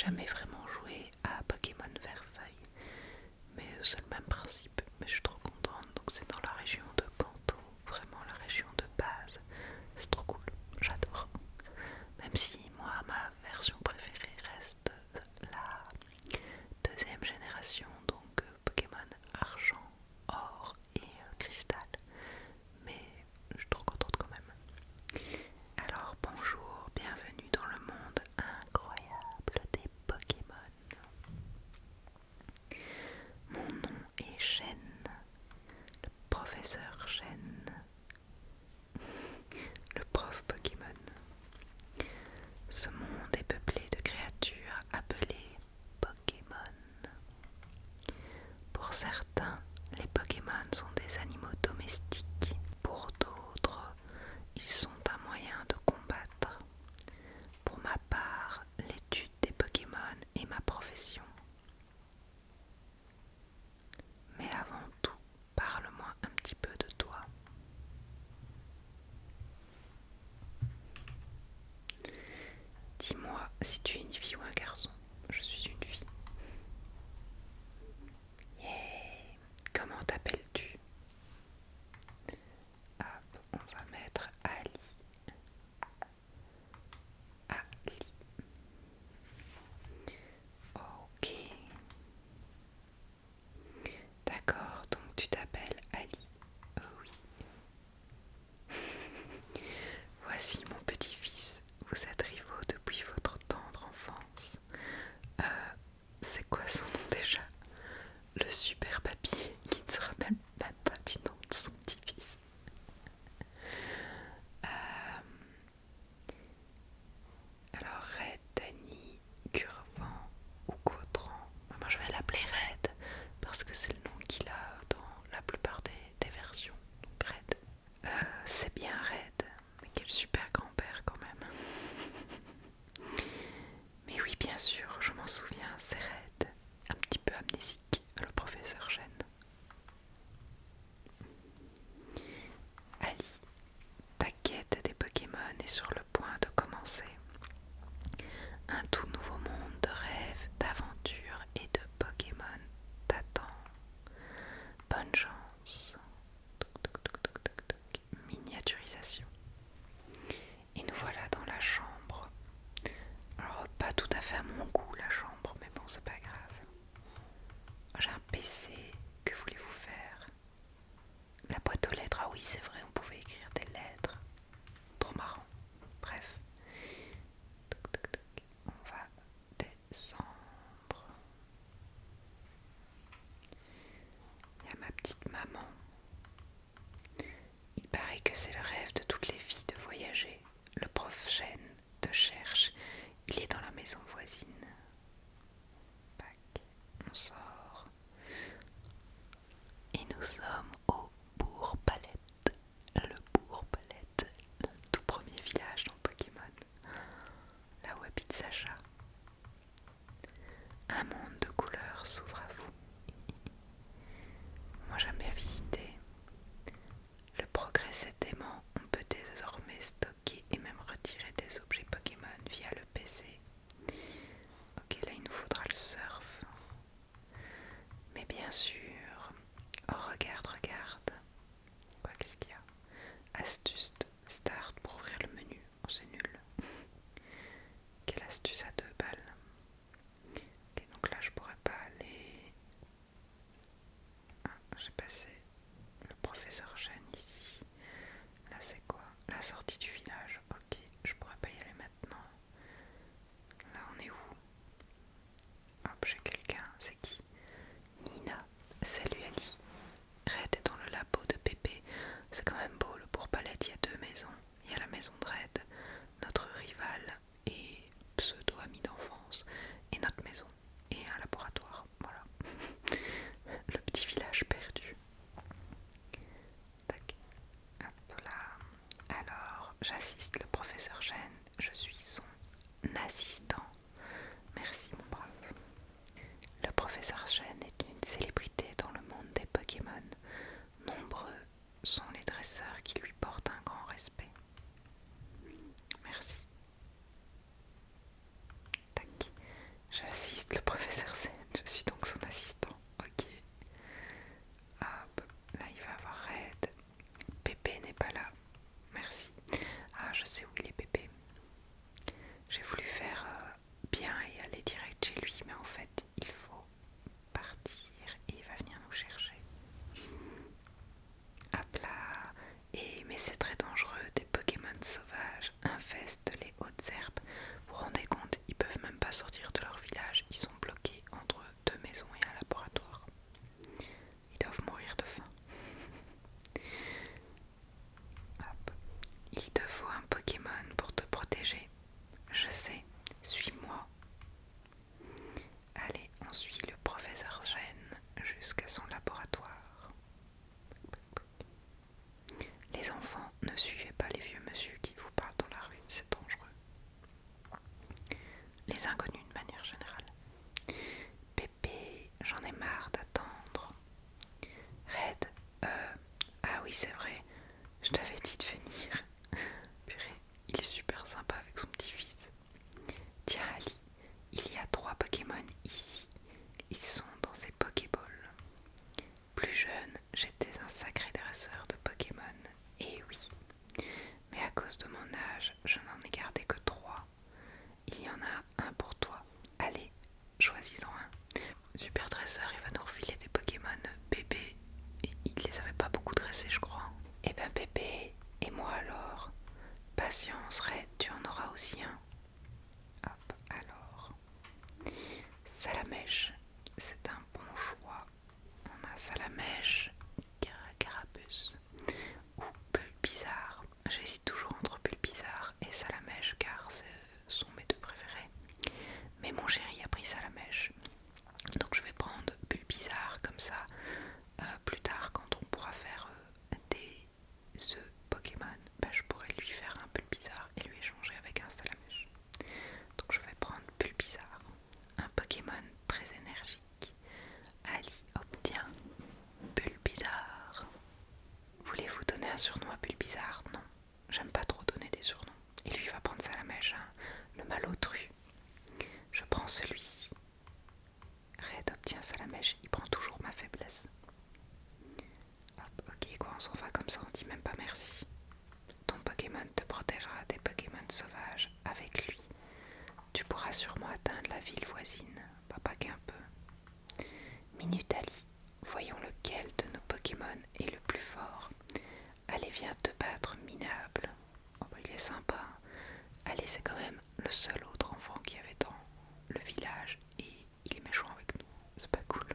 jamais vraiment joué à Pokémon Vert-Feuille, mais c'est le même principe. Mais je suis trop contente. Donc c'est dans la région de Kanto, vraiment la région de base. C'est trop cool, j'adore. Même si moi ma version préférée reste la deuxième génération, donc Pokémon Argent, Or et Cristal. Mais je suis trop contente quand même. Alors bonjour, bienvenue dans le monde incroyable des Pokémon. Mon nom est Chêne, le professeur Chêne, le prof Pokémon. Ce monde est peuplé de créatures appelées Pokémon. Pour certains, les Pokémon sont des animaux domestiques. Pour d'autres, ils sont un moyen de combattre. Pour ma part, l'étude des Pokémon est ma profession. Mais avant tout, parle-moi un petit peu de toi. Dis-moi si tu es une fille ou un garçon. Je suis une fille. Yeah. Comment t'appelles-tu? Hop, on va mettre Ali. Ali. Ok. D'accord, donc tu t'appelles Ali. Oh oui. Voici mon petit-fils. Vous êtes rivaux depuis votre tendre enfance. Euh, c'est quoi son nom déjà? Le super papier qui ne se rappelle même pas du nom de son petit-fils. Alors Red, Danny, Curvant ou Gautran. Moi je vais l'appeler Red parce que c'est le nom qu'il a dans la plupart des versions. Donc Red. C'est bien Red, mais quel super grand-père quand même. Mais oui, bien sûr, je m'en souviens, c'est Red. Un petit peu amnésique, le professeur Gênes. Ali, ta quête des Pokémon est sur le point de commencer. Un tout nouveau monde de rêves, d'aventures et de Pokémon t'attend. Bonne chance. Toc, toc, toc, toc, toc, toc. Miniaturisation. Et nous voilà dans la chambre. Alors pas tout à fait à mon goût la chambre, mais bon c'est pas grave. J'ai un PC, que voulez-vous faire? La boîte aux lettres, ah oui c'est vrai, on pouvait écrire des lettres. Trop marrant. Bref. Toc, toc, toc. On va descendre. Il y a ma petite maman. Il paraît que c'est le rêve de toutes les filles de voyager. Le prof Gênes te cherche. Il est dans la maison voisine. Pac. On sort. Et nous sommes au Bourg-Palette. Le Bourg-Palette. marre d'attendre. Red, ah oui c'est vrai, je t'avais dit de venir. Purée, il est super sympa avec son petit-fils. Tiens Ali, il y a 3 Pokémon ici. Ils sont dans ces Pokéballs. Plus jeune, j'étais un sacré dresseur de Pokémon. Et oui, mais à cause de mon âge, je n'en ai gardé que 3. Il y en a un pour toi. Allez, choisis-en un. Super dresseur, il va nous refiler des Pokémon bébés. Et il les avait pas beaucoup dressés, je crois. Eh ben bébé, et moi alors? Patience, Red, tu en auras aussi un. Hop, alors. Salamèche, c'est un bon choix. On a Salamèche, Carapuce ou Bulbizarre. J'hésite toujours entre Bulbizarre et Salamèche car ce sont mes 2 préférés. Mais mon chéri a pris Salamèche. Donc je vais prendre Bulbizarre comme ça. Plus tard quand on pourra faire des œufs Pokémon, je pourrais lui faire un Bulbizarre et lui échanger avec un Salamèche. Donc je vais prendre Bulbizarre, un Pokémon très énergique. Ali obtient Bulbizarre. Voulez-vous donner un surnom à Bulbizarre? Non, j'aime pas trop donner des surnoms. Et lui va prendre Salamèche, hein, le malotru. Je prends celui-ci. Red obtient Salamèche, il prend toujours ma faiblesse. Hop, ok, quoi, on s'en va comme ça, on dit même pas merci. Ton Pokémon te protégera des Pokémon sauvages avec lui. Tu pourras sûrement atteindre la ville voisine, pas qu'un peu. Minutali, voyons lequel de nos Pokémon est le plus fort. Allez, viens te battre, minable. Oh bah il est sympa. Allez, c'est quand même le seul autre enfant qu'il y avait dans le village et il est méchant avec nous. C'est pas cool.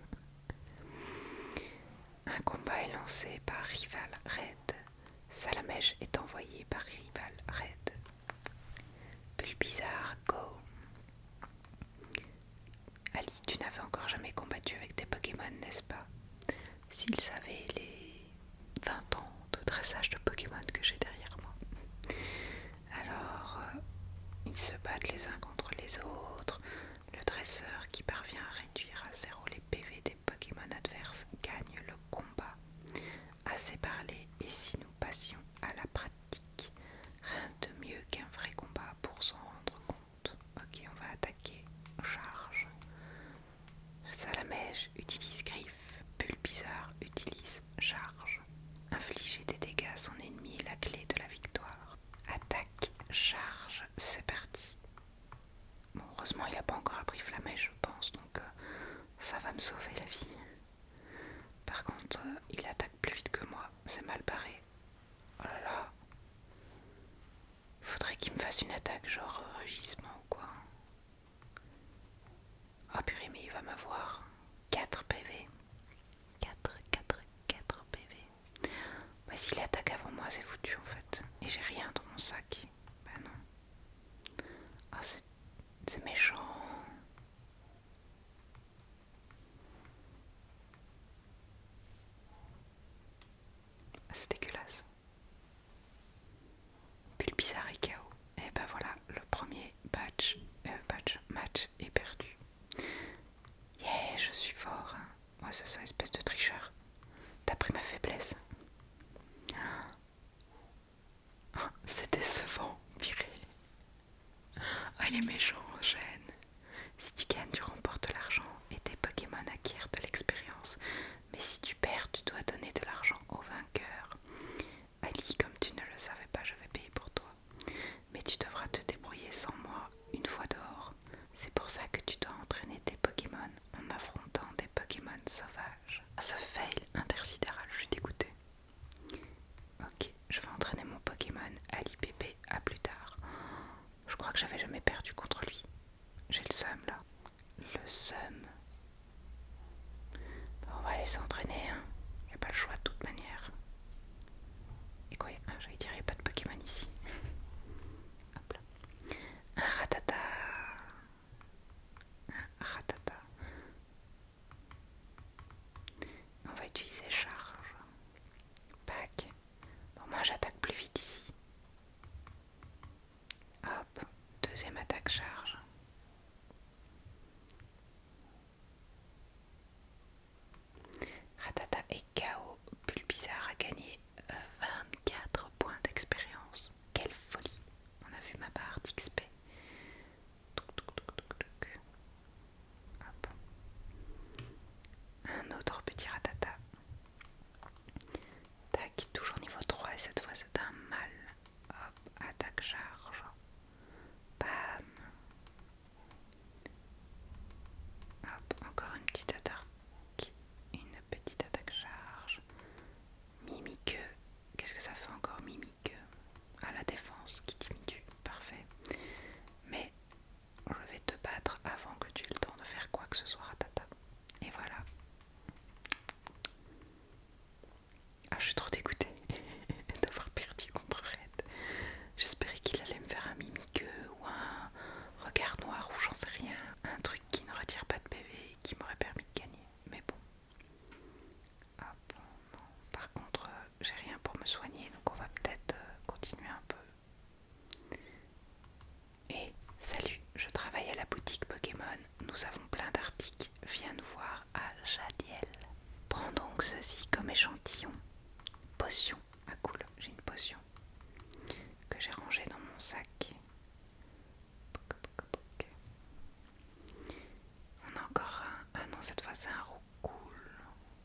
Un combat est lancé par Rival Red. Salamèche est envoyé par Rival Red. Bulbizarre, go. Ali, tu n'avais encore jamais combattu avec tes Pokémon, n'est-ce pas? S'il savait les 20 ans de dressage de Pokémon que j'ai derrière moi. Alors, ils se battent les uns contre les autres. Le dresseur qui parvient à réduire à 0 les PV des Pokémon adverses gagne le combat. Assez parlé, et si nous passions à la pratique, rien de mieux qu'un vrai combat pour s'en rendre compte. Ok, on va attaquer. Charge. Salamèche utilise griffe. Bulbizarre utilise charge. Infliger des dégâts à son ennemi est la clé de la victoire. Attaque, charge, c'est parti. Bon, heureusement il n'a pas encore appris Flamèche, je pense, donc ça va me sauver la vie. Par contre, il attaque plus vite que moi, c'est mal barré. Oh là là. Faudrait qu'il me fasse une attaque genre rugissement ou quoi. Oh purée, mais il va m'avoir 4 PV. 4 PV. Bah s'il attaque avant moi, c'est foutu en fait. Et j'ai rien dans mon sac. Bah non. Ah c'est méchant. C'est dégueulasse. Bulbizarre et KO. Et ben voilà, le premier match est perdu. Yeah, je suis fort. Hein. Moi, c'est ça, espèce de tricheur. T'as pris ma faiblesse. Oh, c'est décevant, viré. Oh, il est méchant, gêne. Si tu gagnes, tu remportes l'argent et tes Pokémon acquièrent de l'expérience. Mais si tu perds, tu dois donner de l'argent au vainqueur. Ali, comme tu ne le savais pas, je vais payer pour toi. Mais tu devras te débrouiller sans moi une fois dehors. C'est pour ça que tu dois entraîner tes Pokémon en affrontant des Pokémon sauvages. Ce fail intersidéral, je suis dégoûtée. nous avons plein d'articles. Viens nous voir à Jadiel. Prends donc ceci comme échantillon. Potion. Ah cool, j'ai une potion que j'ai rangée dans mon sac. On a encore un. Ah non, cette fois c'est un roucoule.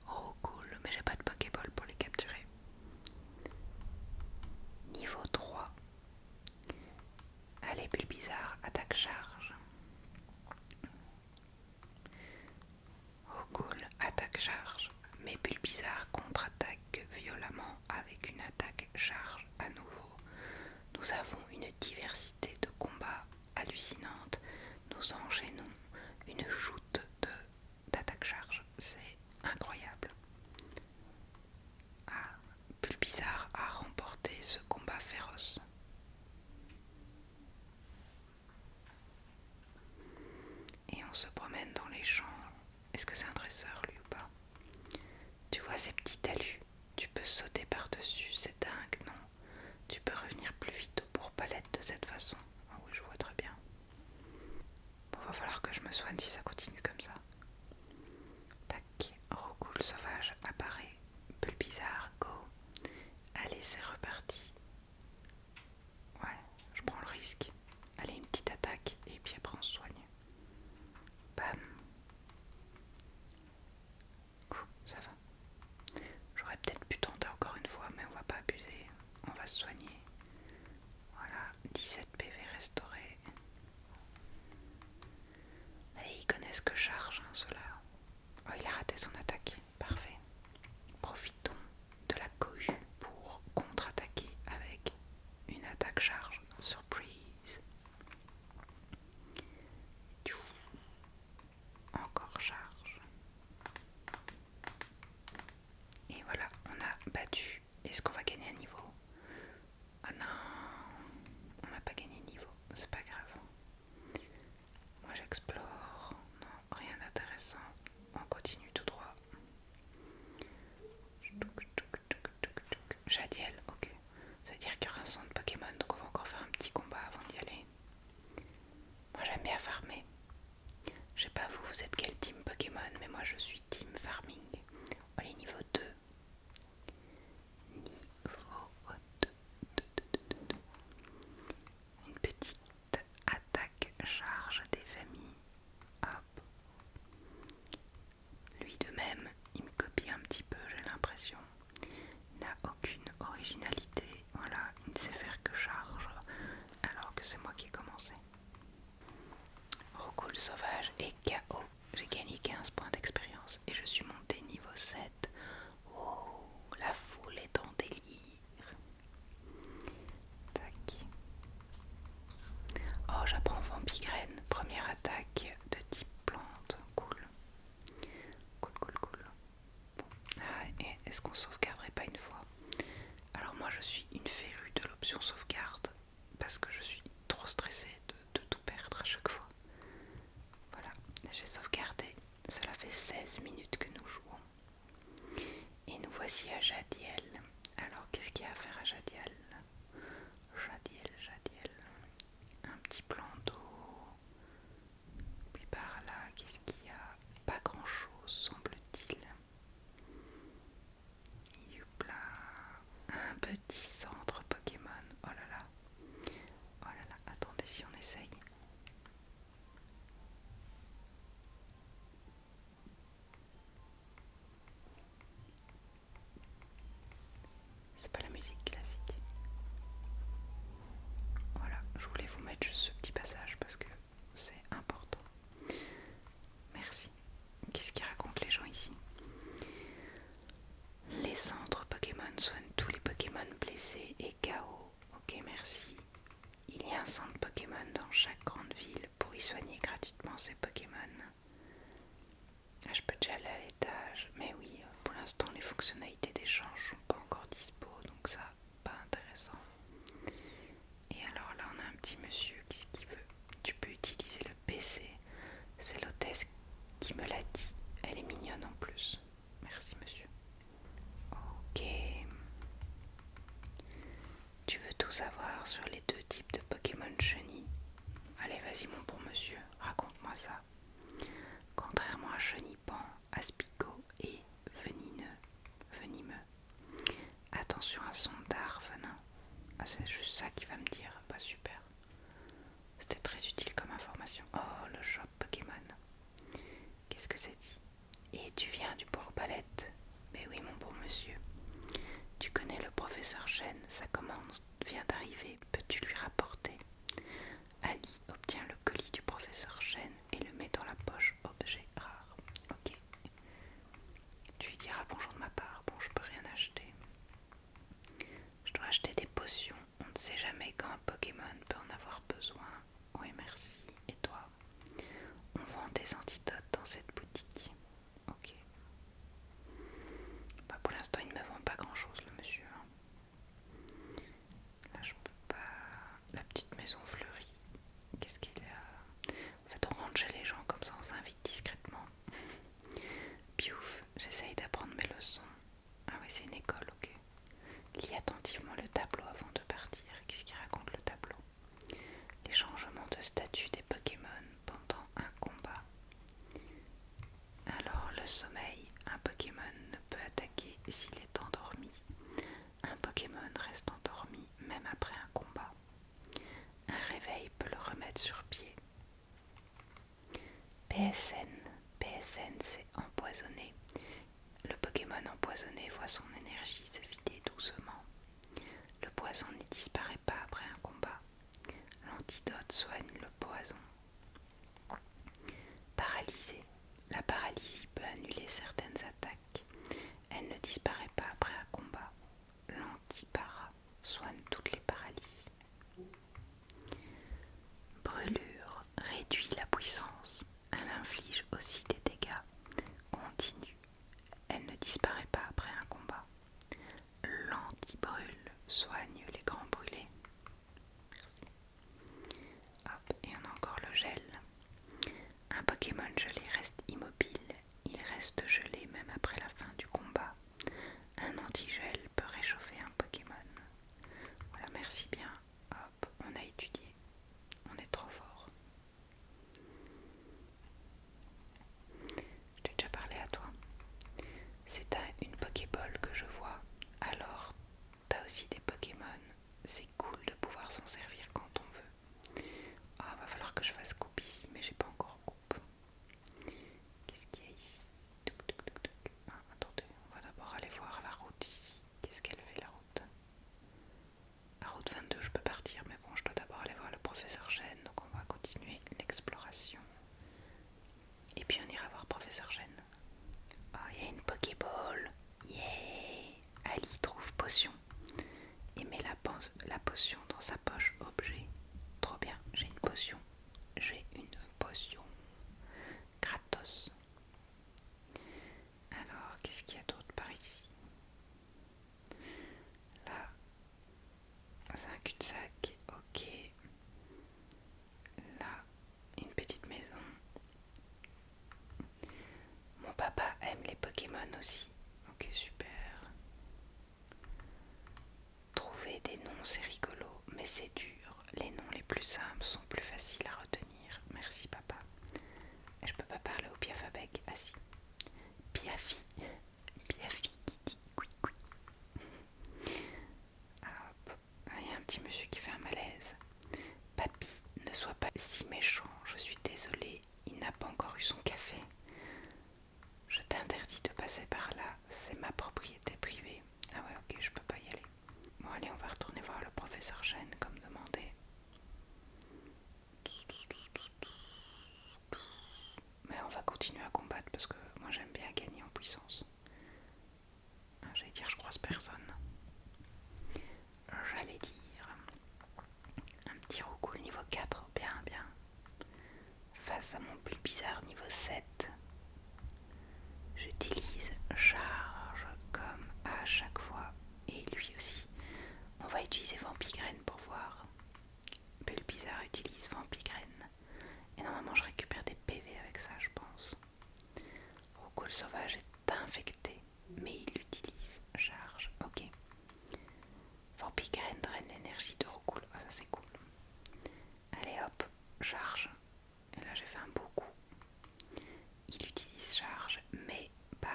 Roucoule, mais j'ai pas de Pokéball pour les capturer. Niveau 3. Allez, Bulbizarre, attaque charge. Roucoule, attaque charge. Mais Bulbizarre contre-attaque violemment avec une attaque charge à nouveau. Nous avons une diversité de combats hallucinante. Nous enchaînons une joute d'attaque charge. C'est incroyable. Ah, Bulbizarre a remporté ce combat féroce. Et on se promène dans les champs. Est-ce que c'est un dresseur lui ou pas? Tu vois ces petits talus? Tu peux sauter par-dessus, c'est dingue, non? Tu peux revenir plus vite pour palette de cette façon. Ah oui, je vois très bien. Bon, va falloir que je me soigne si ça continue comme ça. Tac, Roucoule sauvage apparaît. Bulbizarre, go. Allez, c'est reparti. Ouais, je prends le risque. Allez, une petite attaque et puis après on se soigne. Bam. Ça va. J'aurais peut-être pu tenter encore une fois, mais on va pas abuser. On va se soigner. Voilà, 17 PV restaurés. Et ils connaissent que charge, hein, ceux-là. Oh, il a raté son attaque. Parfait. Profitons de la cohue pour contre-attaquer avec une attaque charge. Surprise. Encore charge. Et voilà, on a battu. Est-ce qu'on va gagner un niveau? Ah non, on n'a pas gagné de niveau, c'est pas grave. Moi j'explore, non, rien d'intéressant. On continue tout droit. Jadiel, ok. Ça veut dire qu'il y aura un centre Pokémon, donc on va encore faire un petit combat avant d'y aller. Moi j'aime bien farmer. Je sais pas vous, vous êtes quel team Pokémon, mais moi je suis team farming. Allez, niveau 2. Niveau 2. Une petite attaque charge des familles. Hop. Lui de même, il me copie un petit peu, j'ai l'impression. Il n'a aucune originalité. Voilà, il ne sait faire que charge, alors que c'est moi qui ai commencé. Roucoule sauvage et KO. J'ai gagné 15 points d'expérience et je suis monté niveau 7. Oh, la foule est en délire. Tac. Oh, j'apprends Vampigraine. Première attaque de type plante. Cool. Cool, cool, cool. Bon. Ah, et est-ce qu'on sauvegarderait pas une fois? Alors moi je suis une férue de l'option sauvegarde parce que je suis trop stressée de tout perdre à chaque fois. Voilà, j'ai sauvegardé. Cela fait 16 minutes que nous jouons. Et nous voici à Jadiel. Alors qu'est-ce qu'il y a à faire à Jadiel? Jadiel. Un petit plan d'eau. Puis par là, qu'est-ce qu'il y a? Pas grand chose semble-t-il. Youpla. Un petit centre Pokémon. Oh là là. Oh là là. Attendez si on essaye. C'est pas la musique classique. Voilà, je voulais vous mettre juste ce petit passage parce que c'est important. Merci. Qu'est-ce qu'ils racontent les gens ici? Les centres Pokémon soignent tous les Pokémon blessés et KO. Ok, merci. Il y a un centre Pokémon dans chaque grande ville pour y soigner gratuitement ses Pokémon. Ah, je peux déjà aller à l'étage, mais oui, pour l'instant les fonctionnalités d'échange sont pas encore dispo, donc ça, pas intéressant. Et alors là, on a un petit monsieur, qu'est-ce qu'il veut? Tu peux utiliser le PC. C'est l'hôtesse qui me l'a dit. Elle est mignonne en plus. Merci monsieur. Ok. Tu veux tout savoir sur les deux types de Pokémon chenilles? Allez, vas-y mon bon monsieur, raconte-moi ça. des antidotes dans cette boutique. Ok. Bah, pour l'instant, il ne me vend pas grand chose, le monsieur. Là, je peux pas. La petite maison fleurie. Qu'est-ce qu'il y a? En fait, on rentre chez les gens comme ça, on s'invite discrètement. Piouf, j'essaye d'apprendre mes leçons. Ah oui, c'est une école, ok. Lis attentivement le tableau avant de partir. Qu'est-ce qu'il raconte le tableau? Les changements de statut des Pokémon pendant un combat. Alors, le sommeil. Un Pokémon ne peut attaquer s'il est endormi. Un Pokémon reste endormi même après un combat. Un réveil peut le remettre sur pied. PSN. PSN, c'est empoisonné. Le Pokémon empoisonné voit son énergie se vider doucement. Le poison ne disparaît pas après un combat. L'antidote soigne le poison. Paralysé. La paralysie peut annuler certaines attaques. Elle ne disparaît pas après un combat. L'antipara soigne toutes les paralysies. Brûlure réduit la puissance. Elle inflige aussi des dégâts continus. Elle ne disparaît pas après un combat. L'antibrûle soigne les grands brûlés. Merci. Hop, et on a encore le gel. Un Pokémon gelé reste immobile. Il reste gelé même après la fin du combat. Un antigel peut réchauffer un Pokémon. Voilà, merci bien. Hop, on a étudié. On est trop fort. Je t'ai déjà parlé à toi. C'est une Pokéball que je vois. Alors, t'as aussi des Pokémon. C'est cool de pouvoir s'en servir quand on veut. Ah, va falloir que je fasse coupe ici, mais j'ai pas encore coupe. Qu'est-ce qu'il y a ici? Ah, attendez, on va d'abord aller voir la route ici. Qu'est-ce qu'elle fait la route? La route 22, je peux partir, mais bon, je dois d'abord aller voir le professeur Gène, donc on va continuer l'exploration. Et puis on ira voir professeur Gène. Ah, il y a une Pokéball. Yeah! Ali trouve potion et met la potion dans sa poche objet. Trop bien, j'ai une potion. J'ai une potion. Kratos. Alors, qu'est-ce qu'il y a d'autre par ici? Là, c'est un cul-de-sac. Ok. Là, une petite maison. Mon papa aime les Pokémon aussi. Ok, super. Trouver des noms, c'est rigolo, mais c'est dur. Les noms les plus simples sont plus faciles à retenir. Merci papa. Et je peux pas parler au Piafabec. Ah si. Piafi. Piafi qui dit oui oui. Hop. Il y a un petit monsieur qui fait un malaise. Papy, ne sois pas si méchant. Je suis désolée. Il n'a pas encore eu son café. Je t'interdis de passer par là. C'est ma propriété privée. Ah ouais, ok, je peux pas y aller. Bon allez, on va retourner voir le professeur Gène comme demandé. Mais on va continuer à combattre parce que moi j'aime bien gagner en puissance. J'allais dire je croise personne. J'allais dire un petit roucoule niveau 4, bien bien. Face à mon plus bizarre niveau 7. J'utilise charge comme à chaque fois. Et lui aussi. On va utiliser Vampigraine pour voir. Bulbizarre utilise Vampigraine. Et normalement je récupère des PV avec ça, je pense. Roucoule sauvage est infecté, mais il utilise charge. Ok. Vampigraine draine l'énergie de Roucoule. Ah, ça c'est cool. Allez hop, charge. Et là j'ai fait un beau coup. Il utilise charge, mais pas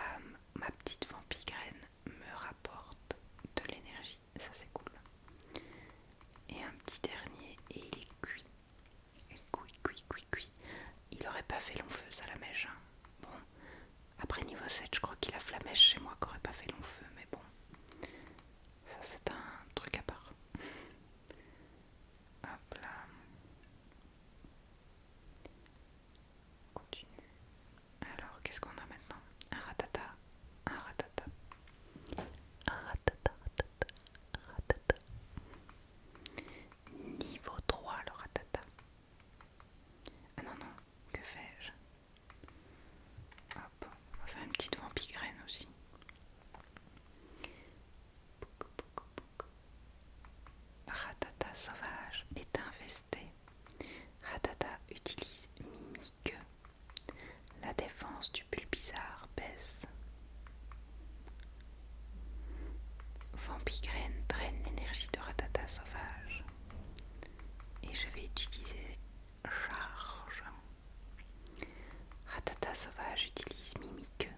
défense du Bulbizarre baisse. Vampigraine draine l'énergie de Rattata sauvage. Et je vais utiliser charge. Rattata sauvage utilise Mimique.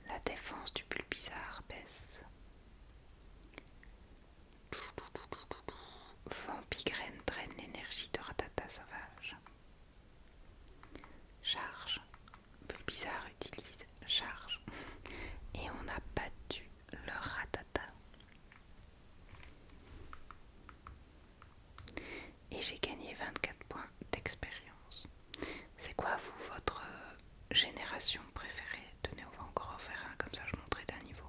La défense du Bulbizarre baisse. Vampigraine draine l'énergie de Rattata sauvage. Charge. Bulbizarre utilise charge. Et on a battu le Rattata. Et j'ai gagné 24 points d'expérience. C'est quoi vous, votre génération préférée? Tenez, on va encore en faire un, comme ça je montrerai d'un niveau.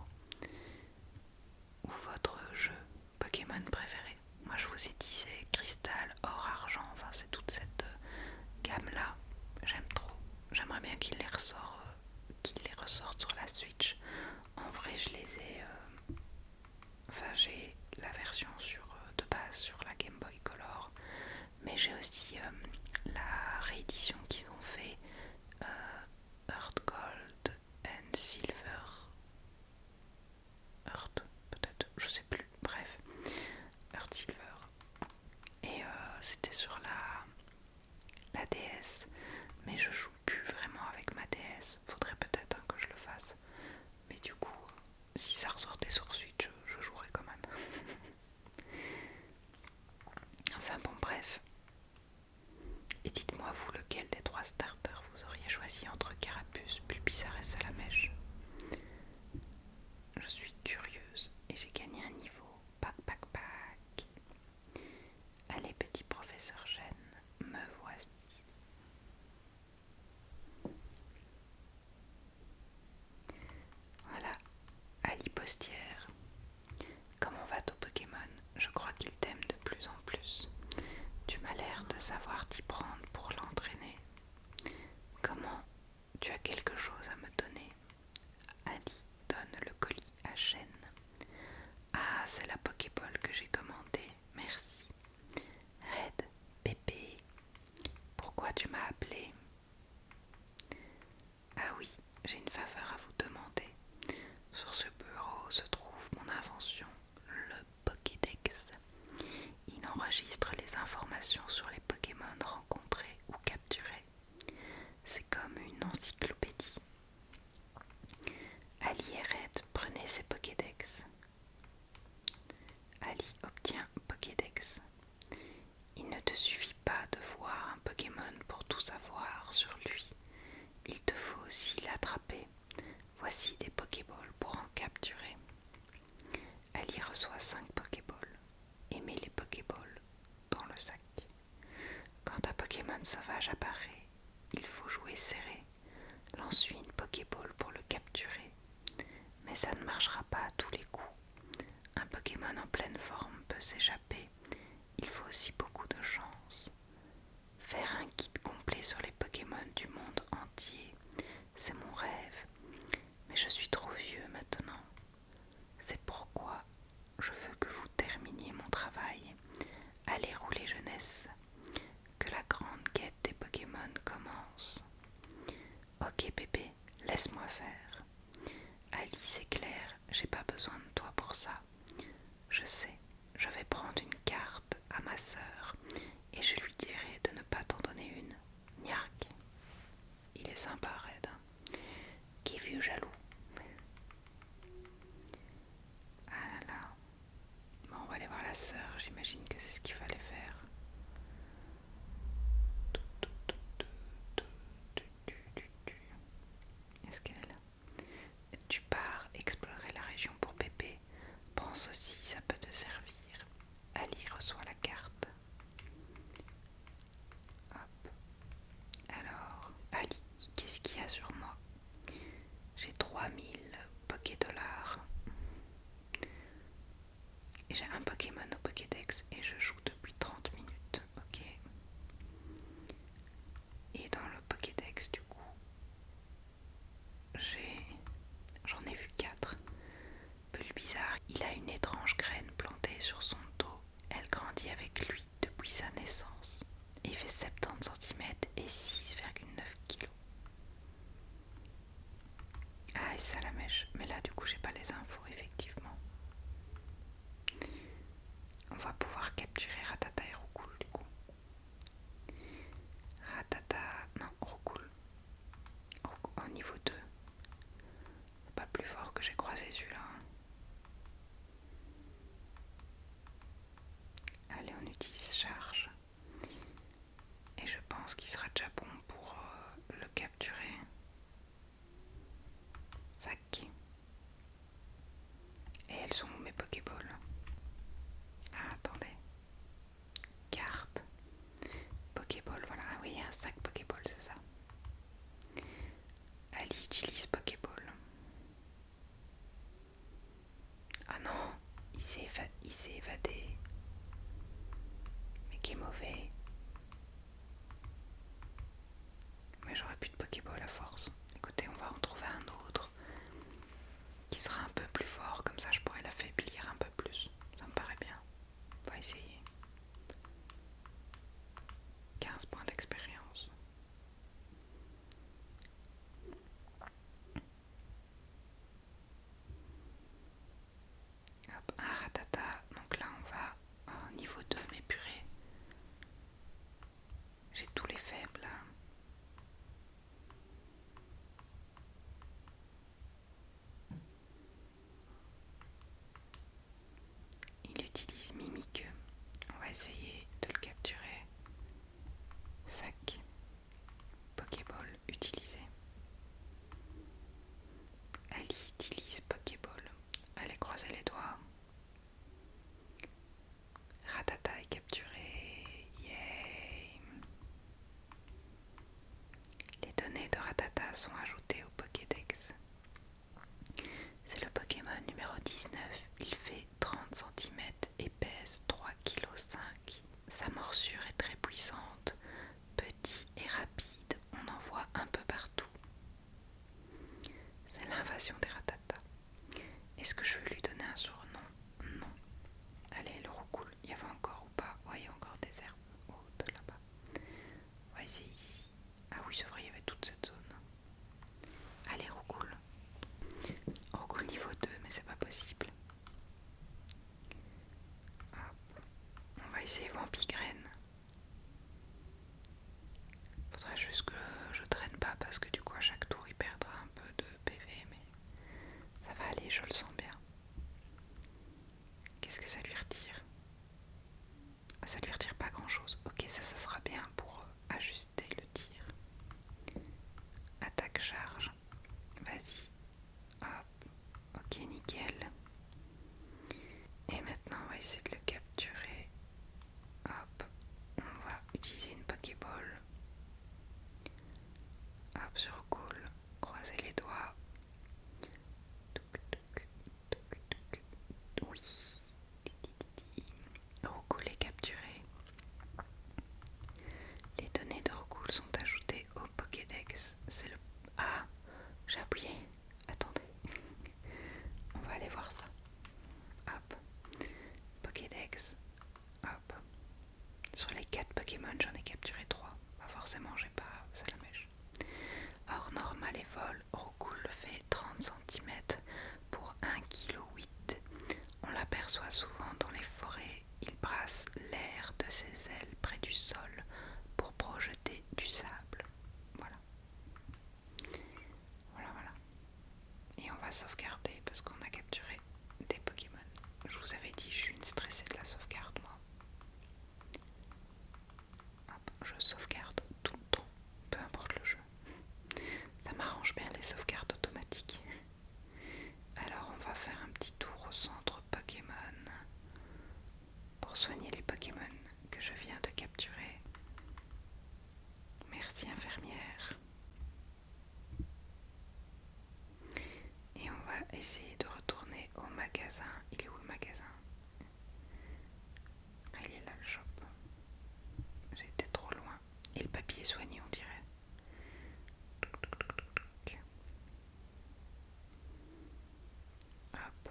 Ou votre jeu Pokémon préféré? Moi je vous ai dit c'est cristal, or, argent, enfin c'est toute cette gamme là. J'aime trop. J'aimerais bien qu'il les ressorte sur la Switch. En vrai je les ai... Enfin j'ai la version de base sur la Game Boy Color. Mais j'ai aussi la réédition qu'ils ont fait Earth Gold and Silver. Earth peut-être, je sais plus, bref. Earth Silver. Et c'était sur la DS. Mais je joue plus vraiment avec ma DS. Faudrait peut-être que je le fasse. Mais du coup, si ça ressortait sur Switch, je jouerais quand même. Enfin bon, bref. Et dites-moi vous lequel des 3 starters vous auriez choisi entre Carapuce, Bulbizarre et Salamèche. Je suis curieuse et j'ai gagné un niveau. Pac pac pac. Allez petit professeur Gêne, me voici. Voilà, Ali Postière. Comment va ton Pokémon? Je crois qu'il t'aime de plus en plus. Tu m'as l'air de savoir t'y prendre pour l'entraîner. Comment? Tu as quelque chose à me donner? Ali donne le colis à Chêne. Ah, c'est la Pokéball que j'ai commandée, merci. Red, Pépé, pourquoi tu m'as appelé? Ah oui, j'ai une faveur à vous demander. Sur ce bureau se trouve mon invention, le Pokédex. Il enregistre les informations sur les Pokémon rencontrés ou capturés. C'est comme une encyclopédie. Ali et Red, prenez ces Pokédex. Ali obtient Pokédex. Il ne te suffit pas de voir un Pokémon pour tout savoir sur lui. Il te faut aussi l'attraper. Voici des Pokéballs pour en capturer. Ali reçoit 5 Pokéballs et met les Pokéballs dans le sac. Quand un Pokémon sauvage apparaît, il faut jouer serré. Lance-lui une Pokéball pour le capturer. Mais ça ne marchera pas à tous les coups. Un Pokémon en pleine forme peut s'échapper. Il faut aussi beaucoup de chance. Faire un guide complet sur les Pokémon du monde entier, c'est mon rêve. Mais je suis trop vieux maintenant. C'est pourquoi je veux que vous terminiez mon travail. Allez rouler jeunesse. Que la grande quête des Pokémon commence. Ok bébé, laisse-moi faire. Ali, c'est clair, j'ai pas besoin de toi pour ça. Je sais, je vais prendre une carte à ma sœur et je lui dirai de ne pas t'en donner une. Niark. Il est sympa, Red. Qui vieux jaloux. Ah là là. Bon, on va aller voir la sœur, j'imagine que c'est ce qu'il fallait faire. Est-ce qu'elle est là? Tu pars explorer la région pour Pépé. Pense aussi, ça peut te servir. Ali reçoit la carte. Hop. Alors, Ali, qu'est-ce qu'il y a sur moi? J'ai 3000 Pokédollars. Et j'ai un Pokémon au Pokédex et je joue depuis 30 minutes. Ok. Et dans le Pokédex, du coup, j'en ai vu 4. Bulbizarre, il a une étrange graine plantée sur son dos. Elle grandit avec lui depuis sa naissance. Il fait 70 cm et 6,9 kg. pêche. Mais là du coup j'ai pas les infos effectivement. On va pouvoir capturer Ratata et Roucoule du coup. Ratata, non, Roucoule. Au niveau 2. C'est pas plus fort que j'ai croisé celui-là. Allez, on utilise charge. Et je pense qu'il sera déjà bon pour le capturer. Sac. Et elles sont où mes Pokéballs? Ah, attendez. Carte. Pokéball, voilà. Ah oui, il y a un sac Pokéball, c'est ça. Ali utilise Pokéball. Ah non, il s'est évadé. Mais qui est mauvais. Mais j'aurais plus de Pokéball à force. Écoutez, on va en trouver un autre qui sera un peu plus fort. Comme ça, je pourrais l'affaiblir un peu plus. Ça me paraît bien. On va essayer. 15 points d'expérience. Hop, un Ratata. Donc là, on va au niveau 2, mais purée. J'ai tous les faibles. Il utilise Mimique. On va essayer de le capturer. Sac. Pokéball utilisé. Ali utilise Pokéball. Allez, croiser les doigts. Ratata est capturé. Yay! Les données de Ratata sont ajoutées au Pokédex. C'est le Pokémon numéro 19. Il fait 30 cm et pèse 3,5 kg. Sa morsure est très puissante. Petit et rapide, on en voit un peu partout. C'est l'invasion des Ratata. Est-ce que je veux lui donner un surnom? Non. Allez, le Roucoule, il y avait encore ou pas? Ouais, il y a encore des herbes hautes là-bas. On va essayer ici. Ah oui, c'est vrai, il y avait toute cette zone. Allez, Roucoule. Roucoule niveau 2, mais c'est pas possible. Hop. On va essayer Vampigraine. Faudrait juste que je traîne pas parce que du coup à chaque tour il perdra un peu de PV, mais ça va aller, je le sens bien. Qu'est-ce que ça lui retire? Ça lui retire pas grand chose. Ok, ça sera bien pour ajuster le tir. Attaque charge. Vas-y. Hop. Ok, nickel. Et maintenant on va essayer de le capturer. Hop. On va utiliser une Pokéball. Hop, sur Roucoule. Croiser les doigts. Oui. Roucoule est capturé. Les données de Roucoule sont ajoutées au Pokédex. C'est le... Ah, j'ai appuyé. Attendez. On va aller voir ça. Hop. Pokédex. Hop. Sur les 4 Pokémon, j'en ai capturé 3. Bah forcément, j'ai pas Salamèche. Hors normal et vol, Roucoule fait 30 cm pour 1,8 kg. On l'aperçoit souvent dans les forêts. Il brasse l'air de ses ailes près du sol pour projeter du sable. Voilà. Voilà. Et on va sauvegarder parce qu'on a capturé des Pokémon. Je vous avais dit, je suis une stressée de la sauvegarde, moi. Hop, je sauvegarde tout le temps, peu importe le jeu. Ça m'arrange bien les sauvegardes automatiques. Alors on va faire un petit tour au centre Pokémon pour soigner les Pokémon que je viens de capturer. Merci infirmière. Et on va essayer de retourner au magasin. Il est où le magasin? Ah, il est là le shop. J'ai été trop loin. Et le papier est soigné on dirait. Hop.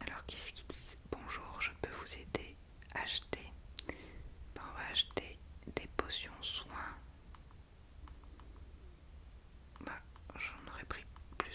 Alors qu'est-ce qu'ils disent? Bonjour, je peux vous aider. Acheter. Ben, on va acheter des potions soins. Bah, j'en aurais pris plus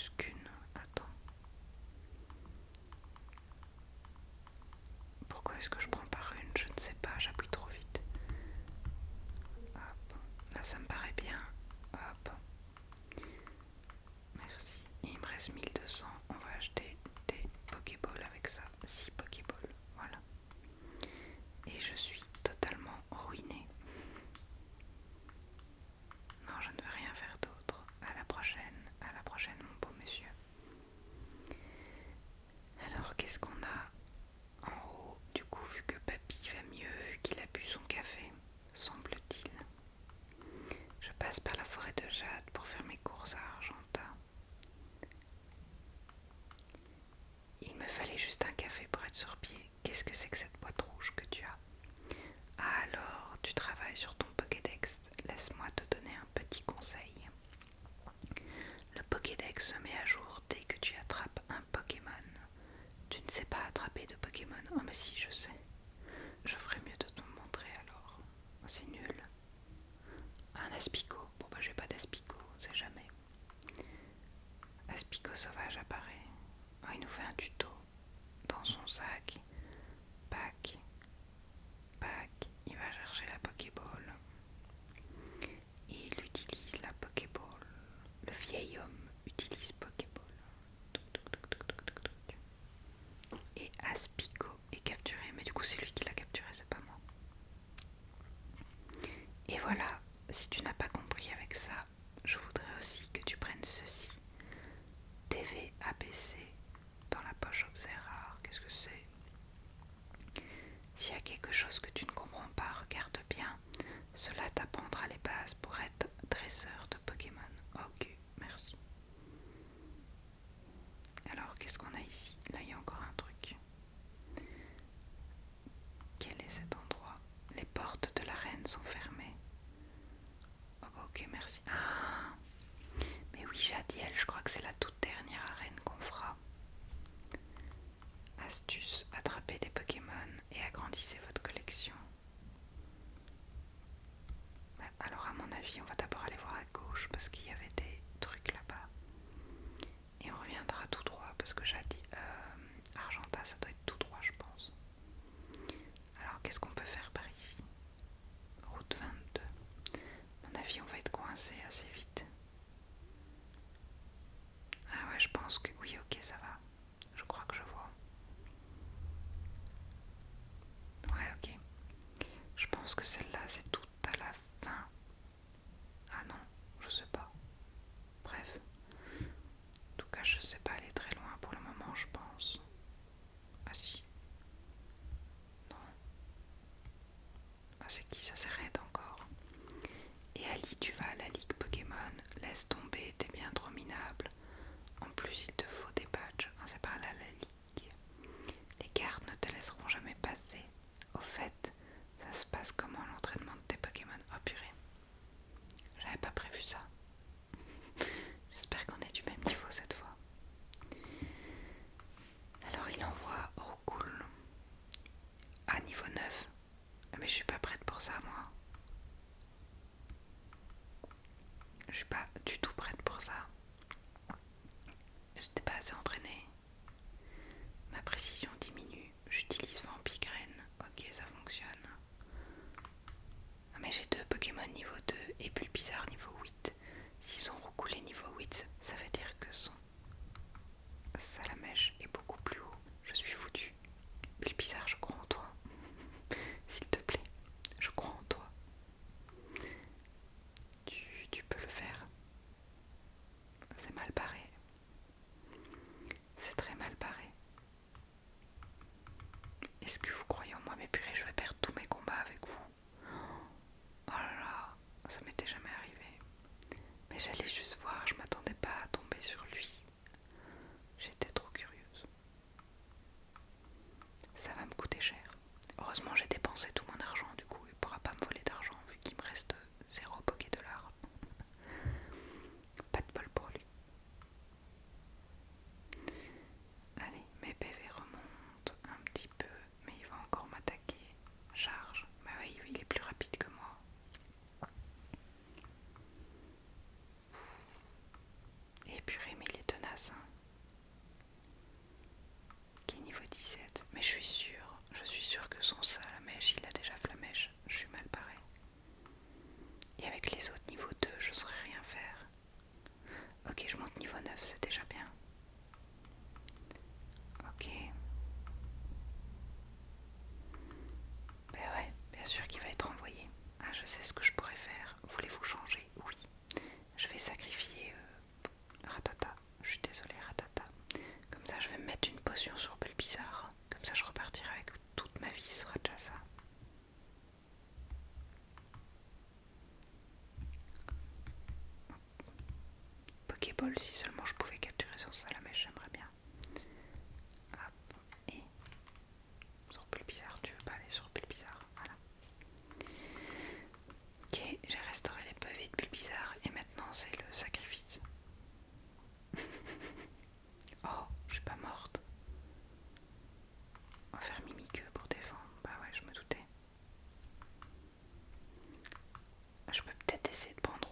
Aspico. Bon bah j'ai pas d'Aspico, on sait jamais. Aspico sauvage apparaît. Oh, il nous fait un tuto. Dans son sac. Pack. Pack. Il va chercher la Pokéball. Et il utilise la Pokéball. Le vieil homme utilise Pokéball. Et Aspico est capturé. Mais du coup c'est lui qui l'a capturé, c'est pas moi. Et voilà, si tu n'as pas compris avec ça, je voudrais aussi que tu prennes ceci. TV ABC dans la poche objet rare. Qu'est-ce que c'est? S'il y a quelque chose que tu ne comprends pas, regarde bien. Cela t'apprendra les bases pour être dresseur de Pokémon. Ok, merci. Alors, qu'est-ce qu'on a ici? Là, il y a encore un truc. Quel est cet endroit? Les portes de l'arène sont fermées. Oh, ok, merci. Ah, mais oui, Jadiel, je crois que c'est la toute dernière arène qu'on fera. Astuce, attrapez des Pokémon et agrandissez votre collection. Alors à mon avis, on va d'abord aller voir à gauche parce qu'il y avait des trucs là-bas. Et on reviendra tout droit parce que j'ai dit Argenta, ça doit être tout droit, je pense. Alors qu'est-ce qu'on peut faire par ici? Route 22. À mon avis, on va être coincé assez vite. Ah ouais, je pense que oui, ok, ça va. Je crois que je vois. Ouais, ok. Je pense que celle-là, c'est tout à la fin. Ah non, je sais pas. Bref. En tout cas, je sais pas aller très loin pour le moment, je pense. Ah si. Non. Ah c'est qui? Ça, c'est Red encore. Et Ali, tu vas à la Ligue Pokémon. Laisse tomber, t'es bien trop minable. En plus, il te faut des badges. Ah, c'est par là la Ligue. Les gardes ne te laisseront jamais passer. Au fait, ça se passe comment l'entraînement de tes Pokémon? Oh purée. J'avais pas prévu ça. J'espère qu'on est du même niveau cette fois. Alors il envoie Roucoule à niveau 9. Mais je suis pas prête pour ça moi. Je suis pas du tout prête pour ça. J'étais pas assez entraînée. Ma précision diminue. J'utilise Vampigraine. Ok, ça fonctionne. Mais j'ai deux Pokémon niveau 2 et plus bizarre niveau 8. S'ils ont recoulé niveau 8, ça veut dire que son Salamèche est beaucoup plus haut. Je suis foutue. Plus bizarre, je crois en toi. S'il te plaît, je crois en toi. Tu peux le faire. C'est mal barré. C'est très mal barré. Est-ce que vous croyez en moi? Mais purée, je vais perdre tous mes combats avec vous. Oh là là, ça m'était jamais arrivé. Mais j'allais juste voir, je m'attendais pas à tomber sur lui. J'étais trop curieuse. Ça va me coûter cher. Heureusement, j'ai dépensé tout mon argent, du coup, il pourra pas me voler d'argent vu qu'il me reste 0 Pokédollars. Pas de bol pour lui. Allez, mes PV remontent un petit peu, mais il va encore m'attaquer. Charge. Bah oui, il est plus rapide que moi. Et purée, mais il est tenace. Hein. Qui est niveau 17. Mais je suis sûre que son Salamèche, il a déjà Flamèche. Je suis mal barré. Et avec les autres niveau 2, je saurais rien faire. Ok, je monte niveau 9, c'est déjà bien. Ok. Ben ouais, bien sûr qu'il va être envoyé. Ah, je sais ce que je pourrais faire. Voulez-vous changer? Oui. Je vais sacrifier Ratata. Je suis désolée, Ratata. Comme ça, je vais me mettre une potion sur Bulbizarre. Comme ça, je repartirai avec toute ma vie, ce sera déjà ça. Pokéball, si seulement je pouvais capturer son Salamèche, j'aimerais bien. Hop, et sur Bulbizarre, tu veux pas aller sur Bulbizarre? Voilà. Ok, j'ai restauré les pavés de Bulbizarre et maintenant c'est le sacrifice. Oh, je suis pas morte. On va faire mimiqueux pour défendre. Bah ouais, je me doutais. Je peux peut-être essayer de prendre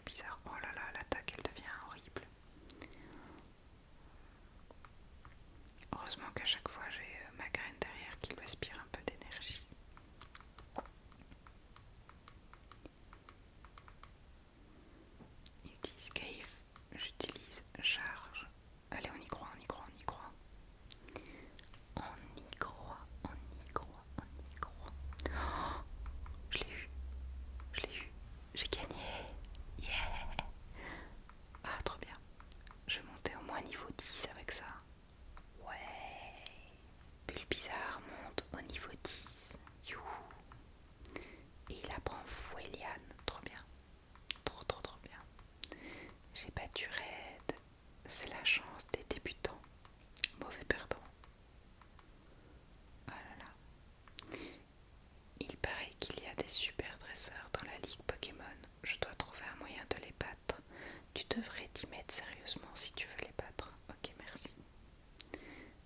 bizarre. Oh là là, l'attaque elle devient horrible. Heureusement qu'à chaque fois j'ai ma graine derrière qui lui aspire un peu d'énergie. Il utilise Cave, j'utilise Charge. Allez, on y croit, on y croit, on y croit. On y croit, on y croit, on y croit. Oh, je l'ai eu, je l'ai eu, j'ai gagné. Yeah. Ah, trop bien. Je vais monter au moins niveau 10 avec ça. Ouais. Bulbizarre monte au niveau 10. Youhou. Et il apprend Foueliane. Trop bien. Trop trop trop bien. J'ai battu Red. C'est la chance des débutants. Mauvais perdant. Oh là là. Il paraît qu'il y a des super dresseurs dans la ligue Pokémon. Je dois trouver un moyen de les battre. Tu devrais t'y mettre sérieusement si tu veux les battre. Ok, merci.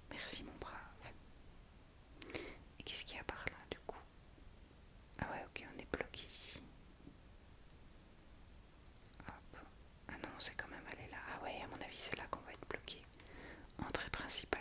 Merci mon brave. Et qu'est-ce qu'il y a par là du coup? Ah ouais, ok, on est bloqué ici. Hop. Ah non, c'est quand même aller là. Ah ouais, à mon avis, c'est là qu'on va être bloqué. Entrée principale